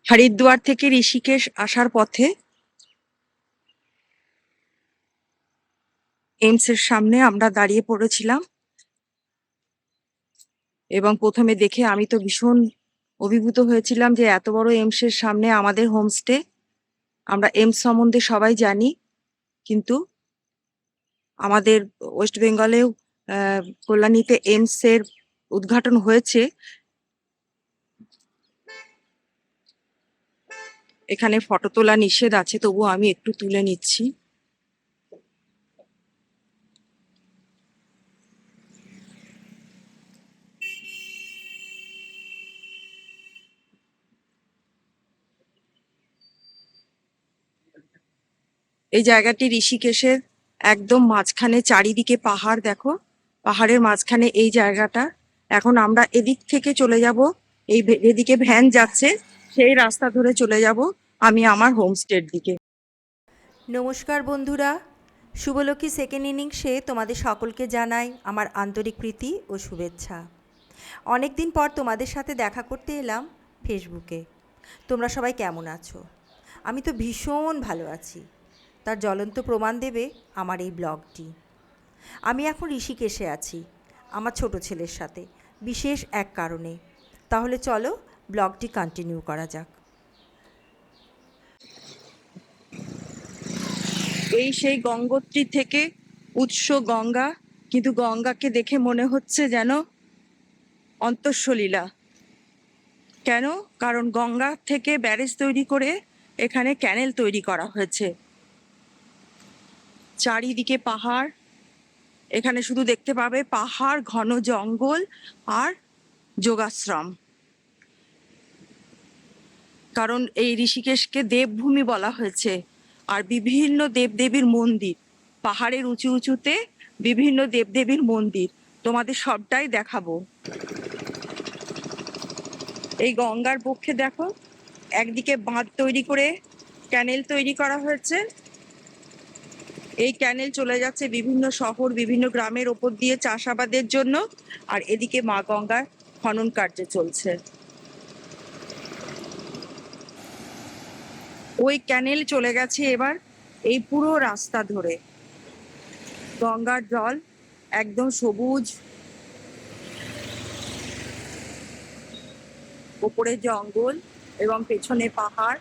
হরিদ্বার থেকে ঋষিকেশ আসার পথে এইমস এর সামনে আমরা দাঁড়িয়ে পড়েছিলাম এবং প্রথমে দেখে আমি তো ভীষণ অভিভূত হয়েছিলাম যে এত বড় এইমস এর সামনে আমাদের হোমস্টে। আমরা এইমস সম্বন্ধে সবাই জানি, কিন্তু আমাদের ওয়েস্ট বেঙ্গলেও কল্যাণীতে এইমস এর উদ্ঘাটন হয়েছে। এখানে ফটো তোলা নিষেধ আছে, তবু আমি একটু তুলে নিচ্ছি। এই জায়গাটি ঋষিকেশের একদম মাঝখানে, চারিদিকে পাহাড় দেখো, পাহাড়ের মাঝখানে এই জায়গাটা। এখন আমরা এদিক থেকে চলে যাব, এদিকে ভ্যান যাচ্ছে, সেই রাস্তা ধরে চলে যাব আমি আমার হোমস্টের দিকে। নমস্কার বন্ধুরা, শুভলক্ষ্মী সেকেন্ড ইনিংসে তোমাদের সকলকে জানাই আমার আন্তরিক প্রীতি ও শুভেচ্ছা। অনেক দিন পর তোমাদের সাথে দেখা করতে এলাম ফেসবুকে। তোমরা সবাই কেমন আছো? আমি তো ভীষণ ভালো আছি, তার জ্বলন্ত প্রমাণ দেবে আমার এই ব্লগটি। আমি এখন ঋষিকেশে আছি আমার ছোট ছেলের সাথে, বিশেষ এক কারণে। তাহলে চলো ব্লগটি কন্টিনিউ করা যাক। এই সেই গঙ্গোত্রী থেকে উৎস গঙ্গা, কিন্তু গঙ্গাকে দেখে মনে হচ্ছে যেন অন্তঃসলীলা। কেন? কারণ গঙ্গা থেকে ব্যারেজ তৈরি করে এখানে ক্যানেল তৈরি করা হয়েছে। চারিদিকে পাহাড়, এখানে শুধু দেখতে পাবে পাহাড়, ঘন জঙ্গল আর যোগাশ্রম। কারণ এই ঋষিকেশকে দেবভূমি বলা হয়েছে, আর বিভিন্ন দেবদেবীর মন্দির, পাহাড়ের উঁচু উঁচুতে বিভিন্ন দেবদেবীর মন্দির তোমাদের সবটাই দেখাবো। এই গঙ্গার পক্ষে দেখো, একদিকে বাঁধ তৈরি করে ক্যানেল তৈরি করা হয়েছে। এই ক্যানেল চলে যাচ্ছে বিভিন্ন শহর, বিভিন্ন গ্রামের ওপর দিয়ে চাষাবাদের জন্য, আর এদিকে মা গঙ্গার খনন কার্য চলছে। ওই ক্যানেল চলে গেছে এবার এই পুরো রাস্তা ধরে। গঙ্গার জল একদম সবুজ, ওপরে জঙ্গল এবং পেছনে পাহাড়।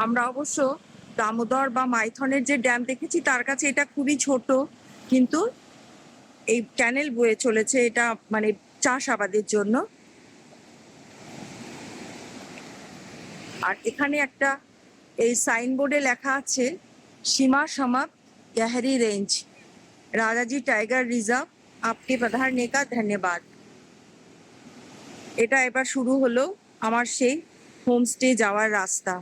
আমরা অবশ্য দামোদর বা মাইথনের যে ড্যাম দেখেছি তার কাছে এটা খুবই ছোট, কিন্তু এই ক্যানেল বয়ে চলেছে, এটা মানে চাষাবাদের জন্য। আর এখানে একটা এই সাইনবোর্ডে লেখা আছে সীমা সমাপ্ত গহরি রেঞ্জ, রাজাজি টাইগার রিজার্ভ, আপকে পধারনে কা ধন্যবাদ। এটা এবার শুরু হলো আমার সেই হোমস্টে যাওয়ার রাস্তা।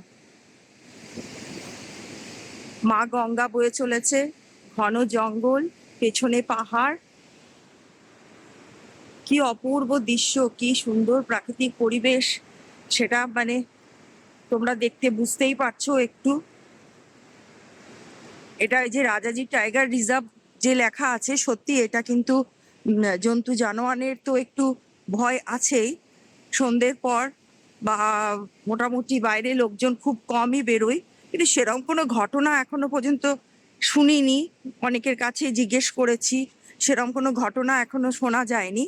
মা গঙ্গা বয়ে চলেছে, ঘন জঙ্গল, পেছনে পাহাড়। কি অপূর্ব দৃশ্য, কি সুন্দর প্রাকৃতিক পরিবেশ, সেটা মানে তোমরা দেখতে বুঝতেই পারছো একটু। এটা এই যে রাজাজি টাইগার রিজার্ভ যে লেখা আছে, সত্যি এটা কিন্তু জন্তু জানোয়ারের তো একটু ভয় আছেই। সন্ধ্যের পর বা মোটামুটি বাইরে লোকজন খুব কমই বেরোয়, কিন্তু সেরকম কোনো ঘটনা এখনো পর্যন্ত শুনিনি। অনেকের কাছে জিজ্ঞেস করেছি, সেরকম কোনো ঘটনা এখনো শোনা যায়নি।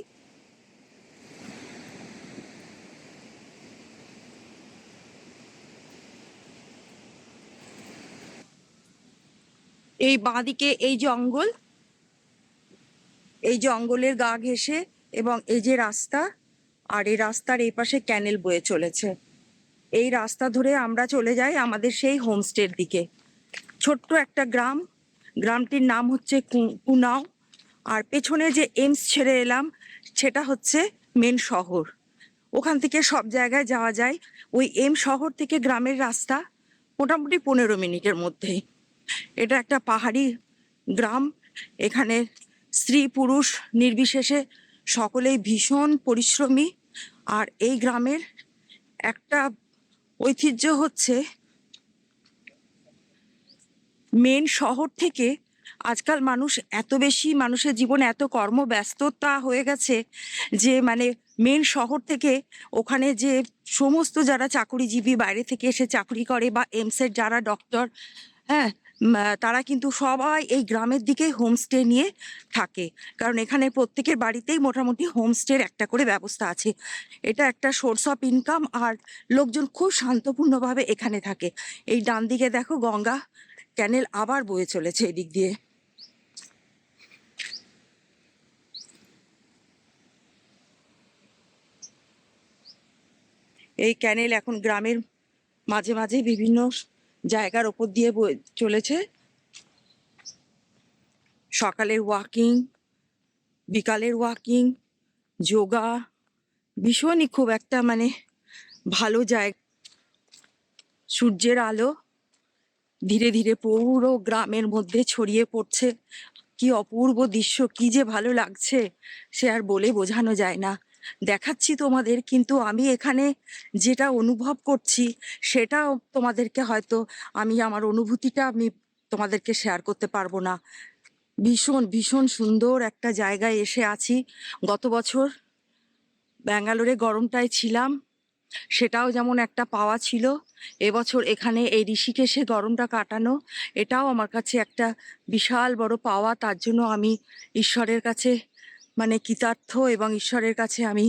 এই বাঁদিকে এই জঙ্গল, এই জঙ্গলের গা ঘেঁষে এবং এই যে রাস্তা, আর এই রাস্তার এই পাশে ক্যানেল বয়ে চলেছে। এই রাস্তা ধরে আমরা চলে যাই আমাদের সেই হোমস্টের দিকে। ছোট্ট একটা গ্রাম, গ্রামটির নাম হচ্ছে কুনাও। আর পেছনে যে এইমস ছেড়ে এলাম সেটা হচ্ছে মেন শহর, ওখান থেকে সব জায়গায় যাওয়া যায়। ওই শহর থেকে গ্রামের রাস্তা মোটামুটি 15 মিনিটের মধ্যেই। এটা একটা পাহাড়ি গ্রাম, এখানে স্ত্রী পুরুষ নির্বিশেষে সকলেই ভীষণ পরিশ্রমী। আর এই গ্রামের একটা ঐতিহ্য হচ্ছে মেন শহর থেকে আজকাল মানুষ এত বেশি, মানুষের জীবনে এত কর্মব্যস্ততা হয়ে গেছে যে মানে মেন শহর থেকে ওখানে যে সমস্ত যারা চাকুরিজীবী বাইরে থেকে এসে চাকরি করে বা এমসের যারা ডক্টর, হ্যাঁ, তারা কিন্তু সবাই এই গ্রামের দিকেই হোমস্টে নিয়ে থাকে। কারণ এখানে প্রত্যেকের বাড়িতেই মোটামুটি হোমস্টের একটা করে ব্যবস্থা আছে। এটা একটা সোর্স অফ ইনকাম, আর লোকজন খুব শান্তপূর্ণভাবে এখানে থাকে। এই ডান দিকে দেখো গঙ্গা ক্যানেল আবার বয়ে চলেছে এদিক দিয়ে। এই ক্যানেল এখন গ্রামের মাঝে মাঝে বিভিন্ন জায়গার ওপর দিয়ে বয়ে চলেছে। সকালের ওয়াকিং, বিকালের ওয়াকিং, যোগা, ভীষণই খুব একটা মানে ভালো জায়গা। সূর্যের আলো ধীরে ধীরে পুরো গ্রামের মধ্যে ছড়িয়ে পড়ছে। কি অপূর্ব দৃশ্য, কি যে ভালো লাগছে সে আর বলে বোঝানো যায় না। দেখাচ্ছি তোমাদের, কিন্তু আমি এখানে যেটা অনুভব করছি সেটাও তোমাদেরকে হয়তো আমি আমার অনুভূতিটা আমি তোমাদেরকে শেয়ার করতে পারবো না। ভীষণ ভীষণ সুন্দর একটা জায়গায় এসে আছি। গত বছর ব্যাঙ্গালোরে গরমটায় ছিলাম, সেটাও যেমন একটা পাওয়া ছিল। এবছর এখানে এই ঋষিকেশে গরমটা কাটানো, এটাও আমার কাছে একটা বিশাল বড় পাওয়া। তার জন্য আমি ঈশ্বরের কাছে মানে কৃতার্থ, এবং ঈশ্বরের কাছে আমি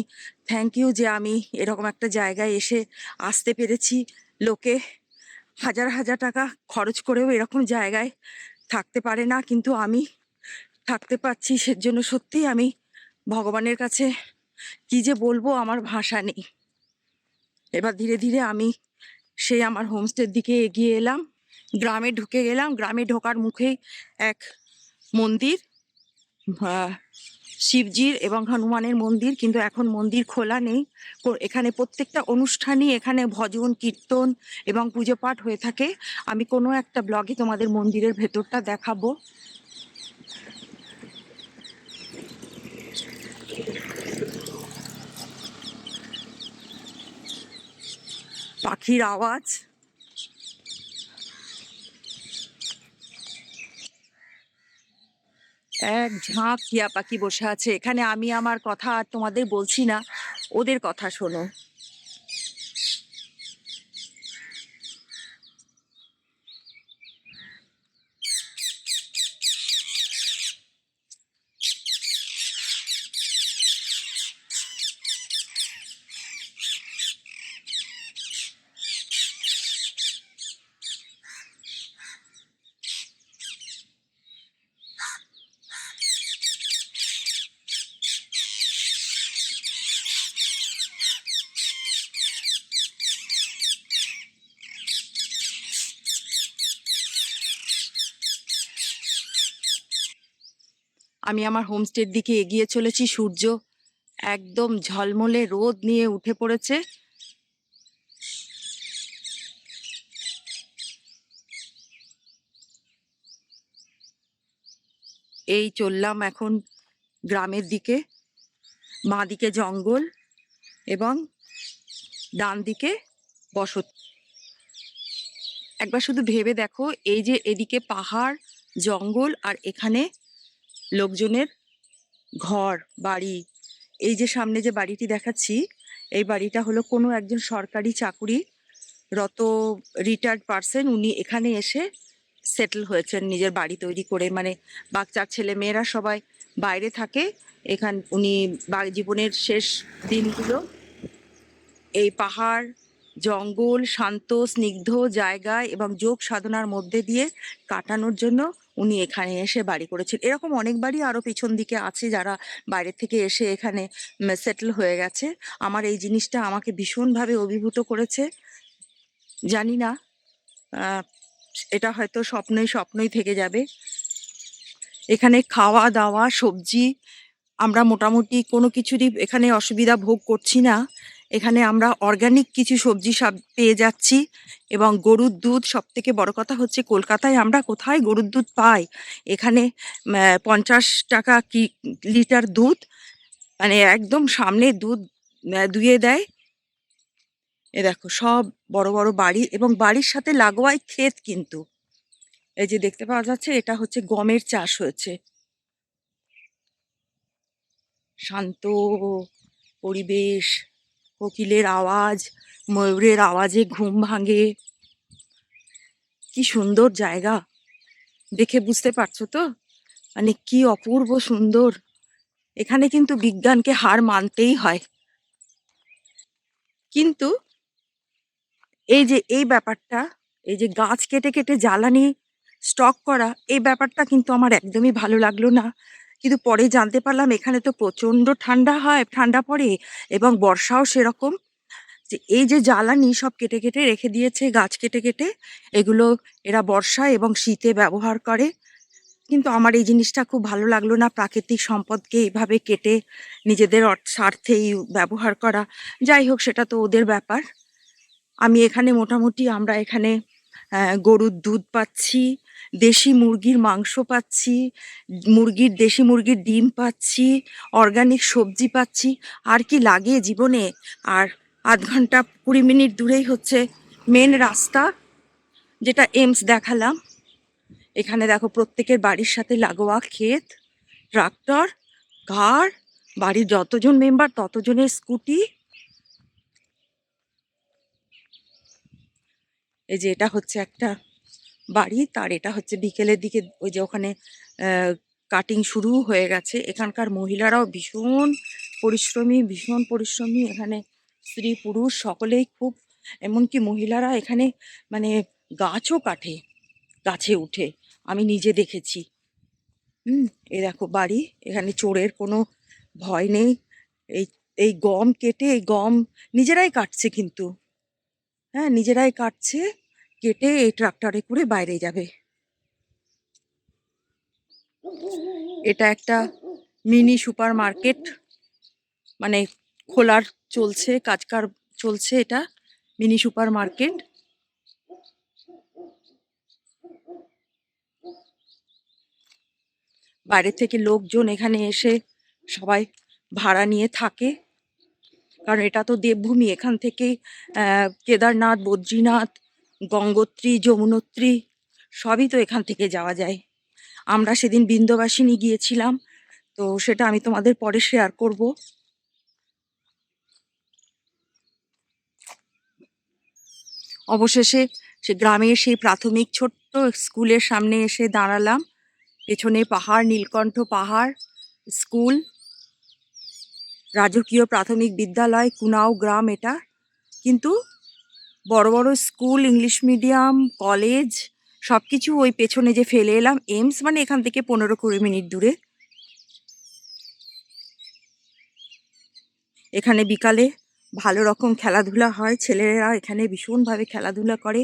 থ্যাংক ইউ যে আমি এরকম একটা জায়গায় এসে আসতে পেরেছি। লোকে হাজার হাজার টাকা খরচ করেও এরকম জায়গায় থাকতে পারে না, কিন্তু আমি থাকতে পারছি। সেজন্য সত্যিই আমি ভগবানের কাছে কি যে বলবো, আমার ভাষা নেই। এবার ধীরে ধীরে আমি সেই আমার হোমস্টের দিকে এগিয়ে এলাম, গ্রামে ঢুকে গেলাম। গ্রামে ঢোকার মুখেই এক মন্দির, আহ, শিবজির এবং হনুমানের মন্দির, কিন্তু এখন মন্দির খোলা নেই। এখানে প্রত্যেকটা অনুষ্ঠানই এখানে ভজন কীর্তন এবং পুজো পাঠ হয়ে থাকে। আমি কোনো একটা ব্লগে তোমাদের মন্দিরের ভেতরটা দেখাবো। পাখির আওয়াজ, এক ঝাঁক টিয়া পাখি বসে আছে এখানে। আমি আমার কথা আর তোমাদের বলছি না, ওদের কথা শোনো। আমি আমার হোমস্টের দিকে এগিয়ে চলেছি। সূর্য একদম ঝলমলে রোদ নিয়ে উঠে পড়েছে। এই চললাম এখন গ্রামের দিকে। বাঁ দিকে জঙ্গল এবং ডান দিকে বসতি। একবার শুধু ভেবে দেখো, এই যে এদিকে পাহাড়, জঙ্গল, আর এখানে লোকজনের ঘর বাড়ি। এই যে সামনে যে বাড়িটি দেখাচ্ছি, এই বাড়িটা হলো কোনো একজন সরকারি চাকুরিরত রিটায়ার্ড পার্সন। উনি এখানে এসে সেটেল হয়েছেন, নিজের বাড়ি তৈরি করে। মানে বাচ্চার ছেলে মেয়েরা সবাই বাইরে থাকে, উনি জীবনের শেষ দিনগুলো এই পাহাড়, জঙ্গল, শান্ত স্নিগ্ধ জায়গায় এবং যোগ সাধনার মধ্যে দিয়ে কাটানোর জন্য উনি এখানে এসে বাড়ি করেছেন। এরকম অনেক বাড়ি আরো পিছন দিকে আছে যারা বাইরে থেকে এসে এখানে সেটেল হয়ে গেছে। আমার এই জিনিসটা আমাকে ভীষণভাবে অভিভূত করেছে। জানি না, আহ, এটা হয়তো স্বপ্নই থেকে যাবে। এখানে খাওয়া দাওয়া সবজি আমরা মোটামুটি কোনো কিছুরই এখানে অসুবিধা ভোগ করছি না। এখানে আমরা অর্গানিক কিছু সবজি সব পেয়ে যাচ্ছি, এবং গরুর দুধ। সব থেকে বড় কথা হচ্ছে কলকাতায় আমরা কোথায় গরুর দুধ পাই? এখানে 50 টাকা কি লিটার দুধ, মানে একদম সামনে দুধ দুয়ে দেয়। এ দেখো সব বড় বড় বাড়ি, এবং বাড়ির সাথে লাগোয়াই ক্ষেত। কিন্তু এই যে দেখতে পাওয়া যাচ্ছে, এটা হচ্ছে গমের চাষ হয়েছে। শান্ত পরিবেশ, কোকিলের আওয়াজ, ময়ূরের আওয়াজে ঘুম ভাঙে। কি সুন্দর জায়গা, দেখে বুঝতে পারছো তো? মানে কি অপূর্ব সুন্দর। এখানে কিন্তু বিজ্ঞানকে হার মানতেই হয়। কিন্তু এই যে এই ব্যাপারটা, এই যে গাছ কেটে কেটে জ্বালানি স্টক করা, এই ব্যাপারটা কিন্তু আমার একদমই ভালো লাগলো না। কিন্তু পরে জানতে পারলাম এখানে তো প্রচন্ড ঠান্ডা হয়, ঠান্ডা পড়ে, এবং বর্ষাও সেরকম। যে এই যে জ্বালানি সব কেটে কেটে রেখে দিয়েছে, গাছ কেটে কেটে, এগুলো এরা বর্ষায় এবং শীতে ব্যবহার করে। কিন্তু আমার এই জিনিসটা খুব ভালো লাগলো না, প্রাকৃতিক সম্পদকে এইভাবে কেটে নিজেদের স্বার্থেই ব্যবহার করা। যাই হোক, সেটা তো ওদের ব্যাপার। আমি এখানে মোটামুটি আমরা এখানে গরুর দুধ পাচ্ছি, দেশি মুরগির মাংস পাচ্ছি, দেশি মুরগির ডিম পাচ্ছি, অর্গানিক সবজি পাচ্ছি। আর কি লাগে জীবনে? আর ০.৫ ঘন্টা ২০ মিনিট দূরেই হচ্ছে মেন রাস্তা, যেটা এইমস দেখালাম। এখানে দেখো প্রত্যেকের বাড়ির সাথে লাগোয়া ক্ষেত, ট্রাক্টর, কার, বাড়ির যতজন মেম্বার ততজনের স্কুটি। এই যে এটা হচ্ছে একটা বাড়ি, তার এটা হচ্ছে বিকেলের দিকে ওই যে ওখানে কাটিং শুরু হয়ে গেছে। এখানকার মহিলারাও ভীষণ পরিশ্রমী। এখানে স্ত্রী পুরুষ সকলেই খুব, এমনকি মহিলারা এখানে মানে গাছও কাটে, গাছে উঠে, আমি নিজে দেখেছি। এই দেখো বাড়ি, এখানে চোরের কোনো ভয় নেই। এই এই গম কেটে, এই গম নিজেরাই কাটছে কিন্তু, হ্যাঁ নিজেরাই কাটছে, কেটে এই ট্রাক্টরে করে বাইরে যাবে। এটা একটা মিনি সুপার মার্কেট, মানে খোলার চলছে, কাজকার চলছে। এটা মিনি সুপার মার্কেট। বাইরে থেকে লোকজন এখানে এসে সবাই ভাড়া নিয়ে থাকে, কারণ এটা তো দেবভূমি। এখান থেকে কেদারনাথ, বদ্রীনাথ, গঙ্গোত্রী, যমুনোত্রী সবই তো এখান থেকে যাওয়া যায়। আমরা সেদিন বিন্ধ্যবাসিনী গিয়েছিলাম, তো সেটা আমি তোমাদের পরে শেয়ার করব। অবশেষে সে গ্রামের সেই প্রাথমিক ছোট্ট স্কুলের সামনে এসে দাঁড়ালাম। পেছনে পাহাড়, নীলকণ্ঠ পাহাড়, স্কুল, রাজকীয় প্রাথমিক বিদ্যালয়, কুনাও গ্রাম এটা। কিন্তু বড় বড় স্কুল, ইংলিশ মিডিয়াম, কলেজ সব কিছু ওই পেছনে যে ফেলে এলাম। এইমস মানে এখান থেকে ১৫-২০ মিনিট দূরে। এখানে বিকালে ভালো রকম খেলাধুলা হয়, ছেলেরা এখানে ভীষণভাবে খেলাধুলা করে।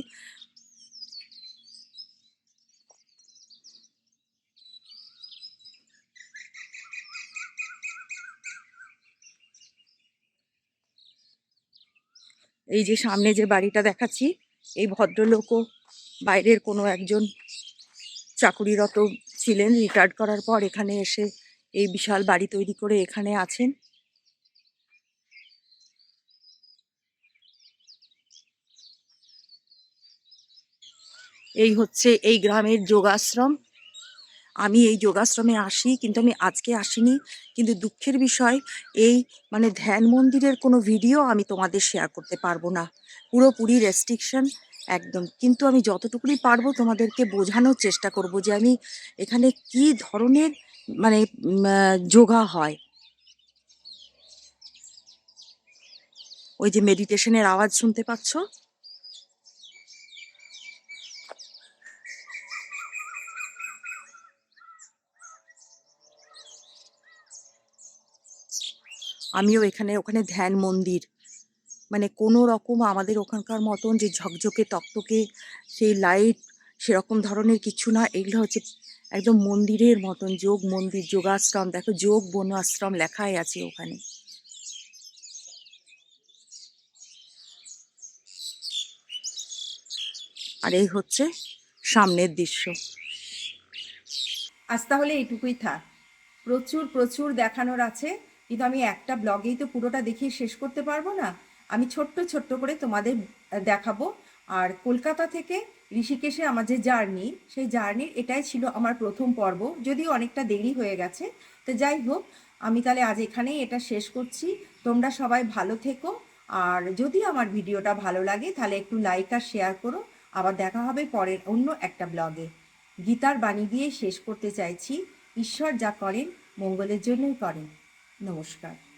এই যে সামনে যে বাড়িটা দেখাচ্ছি, এই ভদ্রলোকও বাইরের কোনো একজন চাকুরিরত ছিলেন, রিটায়ার্ড করার পর এখানে এসে এই বিশাল বাড়ি তৈরি করে এখানে আছেন। এই হচ্ছে এই গ্রামের যোগাশ্রম। আমি এই যোগাশ্রমে আসি, কিন্তু আমি আজকে আসিনি। কিন্তু দুঃখের বিষয়, এই মানে ধ্যান মন্দিরের কোনো ভিডিও আমি তোমাদের শেয়ার করতে পারবো না, পুরোপুরি রেস্ট্রিকশন একদম। কিন্তু আমি যতটুকুনি পারবো তোমাদেরকে বোঝানোর চেষ্টা করব যে আমি এখানে কি ধরনের মানে যোগা হয়। ওই যে মেডিটেশনের আওয়াজ শুনতে পাচ্ছ, আমিও ওখানে ধ্যান মন্দির, মানে কোনো রকম আমাদের ওখানকার মতন যে ঝকঝকে তকতকে সেই লাইট, সেরকম ধরনের কিছু না। এগুলো হচ্ছে একদম মন্দিরের মতন, যোগ মন্দির, যোগাশ্রম। দেখো যোগ বন আশ্রম লেখাই আছে ওখানে। আর এই হচ্ছে সামনের দৃশ্য। আজ তাহলে এইটুকুই থাক। প্রচুর প্রচুর দেখানোর আছে, কিন্তু আমি একটা ব্লগেই তো পুরোটা দেখিয়ে শেষ করতে পারবো না। আমি ছোট্ট ছোট্ট করে তোমাদের দেখাবো। আর কলকাতা থেকে ঋষিকেশে আমার যে জার্নি, সেই জার্নির এটাই ছিল আমার প্রথম পর্ব, যদিও অনেকটা দেরি হয়ে গেছে। তো যাই হোক, আমি তাহলে আজ এখানেই এটা শেষ করছি। তোমরা সবাই ভালো থেকো, আর যদি আমার ভিডিওটা ভালো লাগে তাহলে একটু লাইক আর শেয়ার করো। আবার দেখা হবে পরের অন্য একটা ব্লগে। গীতার বাণী দিয়ে শেষ করতে চাইছি, ঈশ্বর যা করেন মঙ্গলের জন্যই করেন। নমস্কার।